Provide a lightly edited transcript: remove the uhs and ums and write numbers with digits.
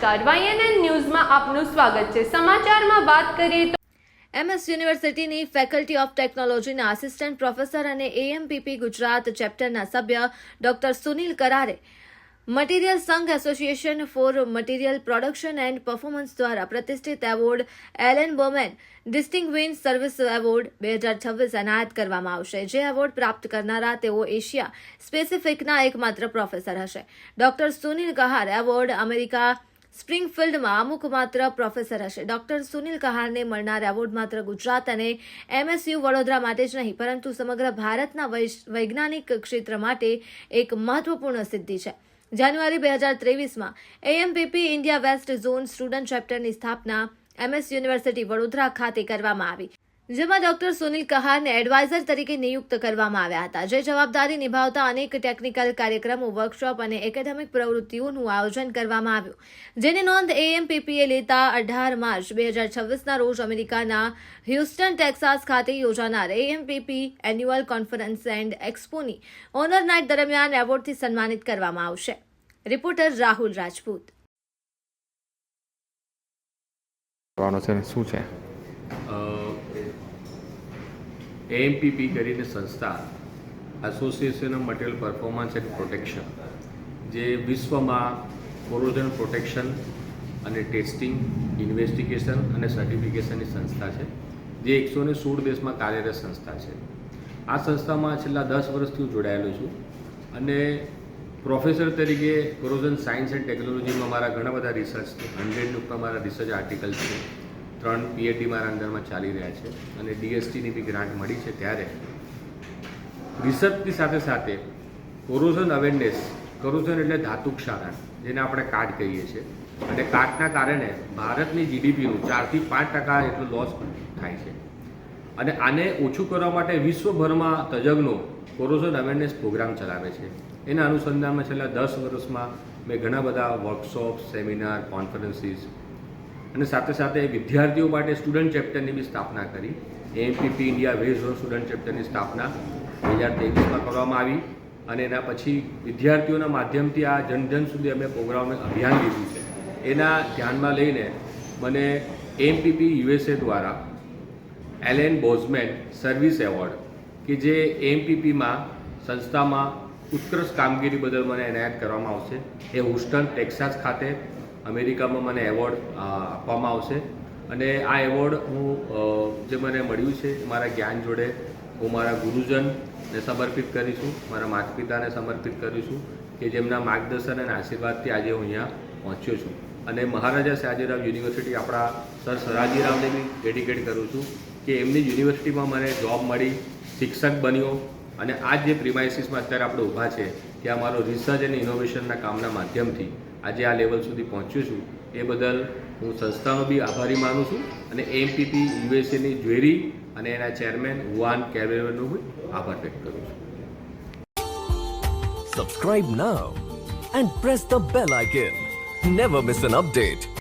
નમસ્કાર, YNN ન્યૂઝમાં આપનું સ્વાગત છે। સમાચારમાં વાત કરીએ તો MS યુનિવર્સિટીની ફેકલ્ટી ઓફ ટેકનોલોજીના આસિસ્ટન્ટ પ્રોફેસર અને AMPP ગુજરાત ચેપ્ટરના સભ્ય ડોક્ટર સુનિલ કરારે મટીરિયલ સંઘ association four material production and performance દ્વારા પ્રતિષ્ઠિત એવોર્ડ એલન બોમેન ડિસ્ટિંગ્વિશ્ડ સર્વિસ એવોર્ડ 2026 એનાયત કરવામાં આવશે। જે એવોર્ડ પ્રાપ્ત કરનારા તેઓ એશિયા સ્પેસિફિકના એકમાત્ર પ્રોફેસર હશે। Doctor Sunil Kahar award America સ્પ્રિંગફિલ્ડમાં અમુક માત્ર પ્રોફેસર હશે। ડોક્ટર સુનિલ કહારને મળનાર એવોર્ડ માત્ર ગુજરાત અને MSU વડોદરા માટે જ નહીં પરંતુ સમગ્ર ભારતના વૈજ્ઞાનિક ક્ષેત્ર માટે એક મહત્વપૂર્ણ સિદ્ધિ છે। જાન્યુઆરી 2023માં AMPP India west zone student ચેપ્ટરની સ્થાપના MS યુનિવર્સિટી વડોદરા ખાતે કરવામાં આવી, જેમાં ડોક્ટર સુનિલ કહારને એડવાઇઝર તરીકે નિયુક્ત કરવામાં આવ્યા હતા। જે જવાબદારી નિભાવતા અનેક ટેકનિકલ કાર્યક્રમો, વર્કશોપ અને એકેડેમિક પ્રવૃત્તિઓનું આયોજન કરવામાં આવ્યું, જેની નોંધ AMPPએ લેતા 18 માર્ચ 2026ના રોજ અમેરિકાના હ્યુસ્ટન ટેક્સાસ ખાતે યોજાનાર AMPP એન્યુઅલ કોન્ફરન્સ એન્ડ એક્સપોની ઓનર નાઇટ દરમિયાન એવોર્ડથી સન્માનિત કરવામાં આવશે। રિપોર્ટર રાહુલ રાજપૂત। શું છે AMPP કરીને સંસ્થા association of material performance and protection, જે વિશ્વમાં કોરોઝન પ્રોટેક્શન અને ટેસ્ટિંગ, ઇન્વેસ્ટિગેશન અને સર્ટિફિકેશનની સંસ્થા છે, જે 116 દેશમાં કાર્યરત સંસ્થા છે। આ સંસ્થામાં છેલ્લા 10 વર્ષથી હું જોડાયેલો છું અને પ્રોફેસર તરીકે કોરોઝન સાયન્સ એન્ડ ટેકનોલોજીમાં મારા ઘણા બધા રિસર્ચ છે। 100 ઉપર મારા રિસર્ચ આર્ટિકલ છે, 3 PhD મારા અંદરમાં ચાલી રહ્યા છે અને DSTની બી ગ્રાન્ટ મળી છે। ત્યારે રિસર્ચની સાથે સાથે કોરોઝન અવેરનેસ, કોરોઝન એટલે ધાતુ ક્ષારણ, જેને આપણે કાટ કહીએ છીએ, અને કાટના કારણે ભારતની GDPનું 4 થી 5% એટલો લોસ થાય છે અને આને ઓછું કરવા માટે વિશ્વભરમાં તજજ્ઞો કોરોઝન અવેરનેસ પ્રોગ્રામ ચલાવે છે। એના અનુસંધાનમાં છેલ્લા 10 વર્ષમાં મેં ઘણા બધા વર્કશોપ, સેમિનાર, કોન્ફરન્સીસ અને સાથે સાથે વિદ્યાર્થીઓ માટે સ્ટુડન્ટ ચેપ્ટરની બી સ્થાપના કરી। AMPP India west zone student ચેપ્ટરની સ્થાપના 2023માં કરવામાં આવી અને એના પછી વિદ્યાર્થીઓના માધ્યમથી આ જન સુધી અમે પ્રોગ્રામ અભિયાન લીધું છે। એના ધ્યાનમાં લઈને મને AMPP USA દ્વારા એલન બોઝમેન સર્વિસ એવોર્ડ, કે જે AMPPમાં સંસ્થામાં ઉત્કૃષ્ટ કામગીરી બદલ મને એનાયત કરવામાં આવશે। એ હ્યુસ્ટન ટેક્સાસ ખાતે અમેરિકામાં મને એવોર્ડ આપવામાં આવશે અને આ એવોર્ડ જે મને મળ્યું છે મારા જ્ઞાન જોડે હું મારા ગુરુજનને સમર્પિત કરીશું, મારા માતા પિતાને સમર્પિત કરીશું, કે જેમના માર્ગદર્શન અને આશીર્વાદથી આજે હું અહીંયા પહોંચ્યો છું। અને મહારાજા સયાજીરાવ યુનિવર્સિટી, આપણા સર સયાજીરાવને બી ડેડિકેટ કરું છું કે એમની યુનિવર્સિટીમાં મને જોબ મળી, શિક્ષક બન્યો અને આ જે પ્રિમાઇસીસમાં અત્યારે આપણે ઊભા છે ત્યાં મારો રિસર્ચ અને ઇનોવેશનના કામના માધ્યમથી આજે આ લેવલ સુધી પહોંચ્યો છું। એ બદલ હું સંસ્થાનો બી આભારી માનું છું અને AMPP USAની જ્વેરી અને એના ચેરમેન હુઆન કેરેવરનો બી આભાર વ્યક્ત કરું છું। Subscribe now and press the bell icon. Never miss an update.